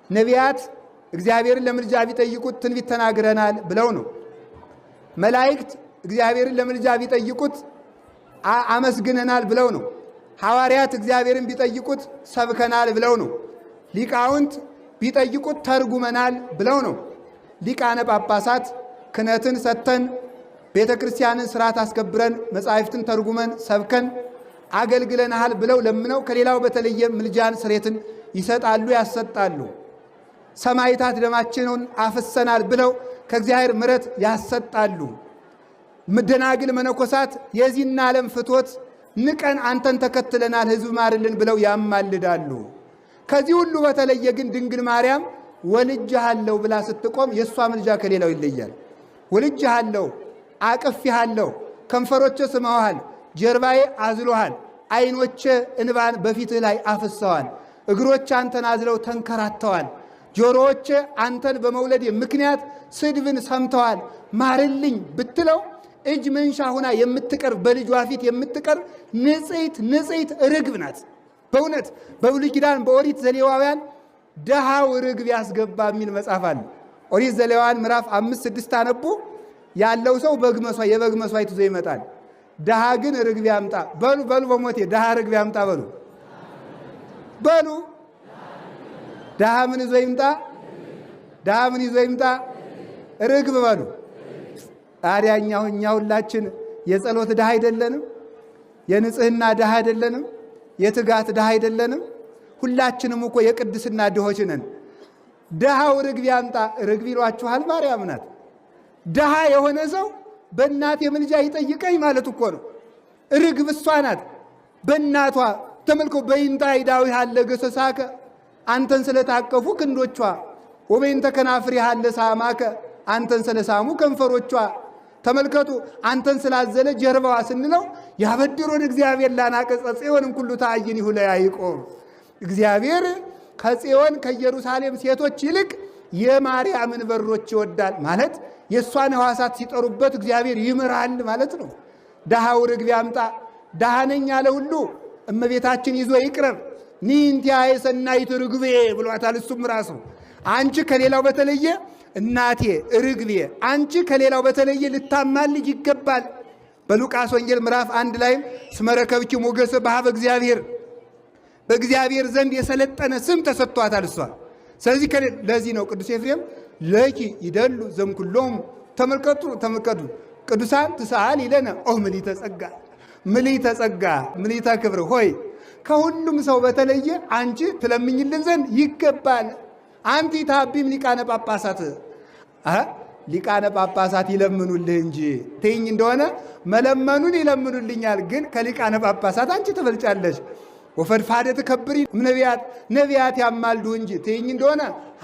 ነቢያት እግዚአብሔርን ለምልጃ ቢጠይቁት ትንቢት ተናግረናል ብለው ነው። መላእክት እግዚአብሔርን ለምልጃ ቢጠይቁት አመስግነናል ብለው ነው። ሐዋርያት እግዚአብሔርን ቢጠይቁት ሰብከናል ብለው ነው። ሊቃውንት ቢጠይቁት ተርጉመናል ብለው ነው። ሊቃነ ጳጳሳት ክህነትን ሰጥተን ቤተ ክርስቲያንን ስርዓት አስከብረን መጻሕፍትን ተርጉመን ሰብከን አገልግለናል ብለው ለምነው ከሌላው በተለየ ምልጃን ስሬትን ይሰጣሉ፣ ያሰጣሉ። ሰማዕታት ደማችንን አፍሰናል ብለው ከእግዚአብሔር ምሕረት ያሰጣሉ። ደናግል መነኮሳት የዚህን ዓለም ፍትወት ንቀን አንተን ተከትለናል ሕዝብ ማርልን ብለው ያማልዳሉ። ከዚህ ሁሉ በተለየ ግን ድንግል ማርያም ወልጅሃለሁ ብላ ስትቆም የእሷ ምልጃ ከሌላው ይለያል። ወልጅሃለሁ፣ አቅፌሃለሁ፣ ከንፈሮቼ ስመውሃል፣ ጀርባዬ አዝሎሃል፣ ዓይኖቼ እንባን በፊትህ ላይ አፍሰዋል፣ እግሮች አንተን አዝለው ተንከራተዋል፣ ጆሮዎቼ አንተን በመውለድ ምክንያት ስድብን ሰምተዋል፣ ማርልኝ ብትለው እጅ መንሻ ሁና የምትቀርብ በልጇ ፊት የምትቀርብ ንጽሕት ርግብ ናት። በእውነት በብሉይ ኪዳን በኦሪት ዘሌዋውያን ደሃው ርግብ ያስገባ የሚል መጽሐፍ አለ። ኦሪት ዘሌዋውያን ምዕራፍ 5-6 አነቡ። ያለው ሰው የበግ መስዋዕት ይዞ ይመጣል። ደሃ ግን ርግብ ያምጣ። በሉ በሞቴ ደሃ ርግብ ያምጣ በሉ። ደሃ ምን ይዞ ይምጣ? ደሃ ምን ይዞ ይምጣ? ርግብ በሉ። ታዲያ እኛ ሁላችን የጸሎት ድሃ አይደለንም? የንጽህና ድሃ አይደለንም? የትጋት ድሃ አይደለንም? ሁላችንም እኮ የቅድስና ድሆች ነን። ድሃው ርግብ ያምጣ። ርግብ ይሏችኋል፣ ማርያም ናት። ድሃ የሆነ ሰው በእናቴ ምልጃ ይጠይቀኝ ማለት እኮ ነው። ርግብ እሷ ናት። በእናቷ ተመልኮ በይንታ ይዳዊ ያለ ገሰሳከ አንተን ስለታቀፉ ክንዶቿ ወበይንተ ከናፍሪ ያለ ሳማከ አንተን ስለሳሙ ከንፈሮቿ ተመልከቱ። አንተን ስላዘለ ጀርባዋ ስንለው ያበድሮን እግዚአብሔር ላናቀጸ ጽዮንን ኩሉ ታይን ይሁለ ያዕቆብ። እግዚአብሔር ከጽዮን ከኢየሩሳሌም ሴቶች ይልቅ የማርያምን በሮች ይወዳል ማለት የእሷን ሕዋሳት ሲጠሩበት እግዚአብሔር ይምራል ማለት ነው። ድሃው ርግብ ያምጣ። ድሃ ነኝ ያለ ሁሉ እመቤታችን ይዞ ይቅረብ። ኒንቲያ የሰናይት ርግቤ ብሏታል። እሱም ራሱ አንቺ ከሌላው በተለየ እናቴ ርግቤ፣ አንቺ ከሌላው በተለየ ልታማልጅ ይገባል። በሉቃስ ወንጌል ምዕራፍ 1 ላይም ስመረከብኪ ሞገሰ በኀበ እግዚአብሔር፣ በእግዚአብሔር ዘንድ የሰለጠነ ስም ተሰጥቷታል እሷ። ስለዚህ ለዚህ ነው ቅዱስ ኤፍሬም ለኪ ይደሉ ዘምኩሎም። ተመልከቱ ቅዱሳን ትስአል ይለነ ኦ ምልዕተ ጸጋ፣ ምልዕተ ጸጋ፣ ምልዕተ ክብር ሆይ ከሁሉም ሰው በተለየ አንቺ ትለምኝልን ዘንድ ይገባል። አንቲ ታቢም ሊቃነ ጳጳሳት ሊቃነ ጳጳሳት ይለምኑልህ እንጂ ትይኝ እንደሆነ መለመኑን ይለምኑልኛል፣ ግን ከሊቃነ ጳጳሳት አንቺ ትበልጫለሽ። ወፈድፋደ ትከብሪ ነቢያት ያማልዱ እንጂ ትይኝ እንደሆነ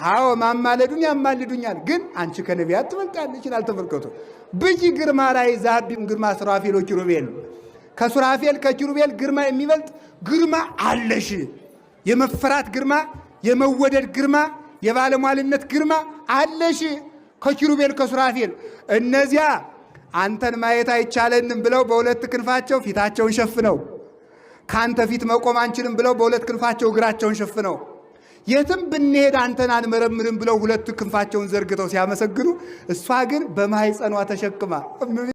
አዎ ማማለዱን ያማልዱኛል፣ ግን አንቺ ከነቢያት ትበልጫለሽ ይላል። ተመልከቱ። ብይ ግርማ ራይ ዛቢም ግርማ ሱራፌል ወኪሩቤል፣ ከሱራፌል ከኪሩቤል ግርማ የሚበልጥ ግርማ አለሽ። የመፈራት ግርማ፣ የመወደድ ግርማ፣ የባለሟልነት ግርማ አለሽ ከኪሩቤል ከሱራፌል። እነዚያ አንተን ማየት አይቻለንም ብለው በሁለት ክንፋቸው ፊታቸውን ሸፍነው ካንተ ፊት መቆም አንችልም ብለው በሁለት ክንፋቸው እግራቸውን ሸፍነው የትም ብንሄድ አንተን አንመረምርም ብለው ሁለት ክንፋቸውን ዘርግተው ሲያመሰግኑ፣ እሷ ግን በማኅፀኗ ተሸክማ